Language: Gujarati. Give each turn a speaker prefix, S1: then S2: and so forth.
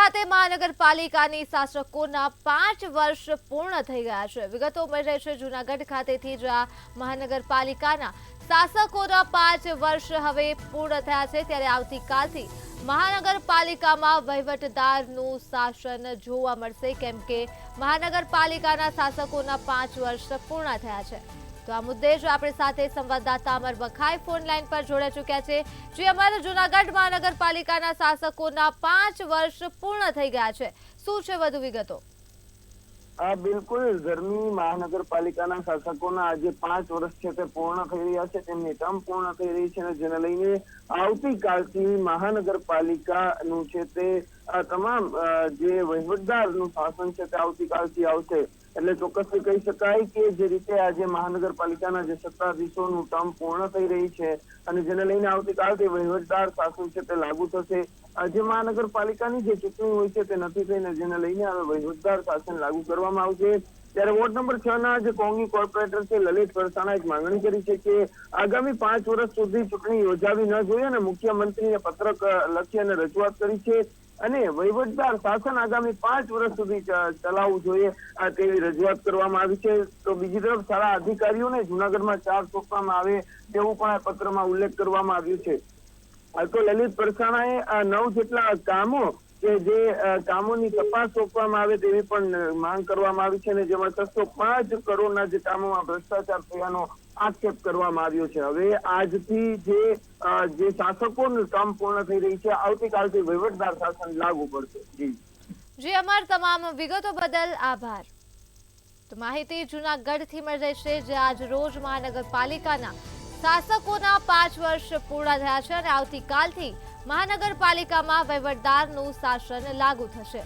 S1: ખાતે મહાનગરપાલિકાની શાસકોના 5 વર્ષ પૂર્ણ થઈ ગયા છે। વિગતો મળી રહી છે જૂનાગઢ ખાતેથી જ આ મહાનગરપાલિકાના શાસકોના 5 વર્ષ હવે પૂર્ણ થયા છે, ત્યારે આવતીકાલથી મહાનગરપાલિકામાં વહીવટદારનું શાસન જોવા મળશે, કેમ કે મહાનગરપાલિકાના શાસકોના 5 વર્ષ પૂર્ણ થયા છે। તો આ મુદ્દે જ આપણી સાથે સંવાદદાતા અમર બખાઈ ફોન લાઈન પર જોડાઈ ચૂક્યા છે। જે અમારા જૂનાગઢ મહાનગરપાલિકાના શાસકોના 5 વર્ષ પૂર્ણ થઈ ગયા છે, શું છે વધુ વિગતો?
S2: બિલકુલ, ગરમી મહાનગરપાલિકાના શાસકોના આજે 5 વર્ષ છે તે પૂર્ણ થઈ રહ્યા છે, તેમની ટર્મ પૂર્ણ થઈ રહી છે, અને જેને લઈને આવતીકાલથી મહાનગરપાલિકાનું છે તે તમામ જે વહીવટદારનું શાસન છે તે આવતીકાલથી આવશે। એટલે ચોક્કસથી કહી શકાય કે જે રીતે આજે મહાનગરપાલિકાના જે સત્તાધીશોનું ટર્મ પૂર્ણ થઈ રહી છે અને જેને લઈને આવતીકાલથી વહીવટદાર શાસન છે તે લાગુ થશે। જે મહાનગરપાલિકાની જે ચૂંટણી હોય છે તે નથી થઈને જેને લઈને હવે વહીવટદાર શાસન લાગુ કરવામાં આવશે। ત્યારે વોર્ડ નંબર 6 ના જે કોંગી કોર્પોરેટર છે લલિત પરસાણાએ એક માંગણી કરી છે કે આગામી 5 વર્ષ સુધી ચૂંટણી યોજાવી ન જોઈએ અને મુખ્યમંત્રીને પત્રક લખી અને રજૂઆત કરી છે અને વહીવટદાર શાસન આગામી 5 વર્ષ સુધી ચલાવવું જોઈએ તેવી રજૂઆત કરવામાં આવી છે। તો બીજી તરફ સારા અધિકારીઓને જૂનાગઢમાં 4 સોંપવામાં આવે તેવું પણ આ પત્રમાં ઉલ્લેખ કરવામાં આવ્યું છે। તો લલિત પરસાણાએ 9 જેટલા કામો કે જે કામોની તપાસ સોંપવામાં આવે તેવી પણ માંગ કરવામાં આવી છે, અને જેમાં 605 કરોડના જે કામોમાં ભ્રષ્ટાચાર થયાનો આક્ષેપ કરવામાં આવ્યો છે। હવે આજથી જે શાસકોનું કામ પૂર્ણ થઈ રહી છે, આવતીકાલથી વહીવટદાર શાસન લાગુ પડશે।
S1: જી અમાર તમામ વિગતો બદલ આભાર। તો માહિતી જૂનાગઢથી મળી રહી છે, જે આજ રોજ મહાનગરપાલિકાના શાસકોના 5 વર્ષ પૂર્ણ થયા છે અને આવતીકાલથી મહાનગરપાલિકામાં વહીવટદારનું શાસન લાગુ થશે।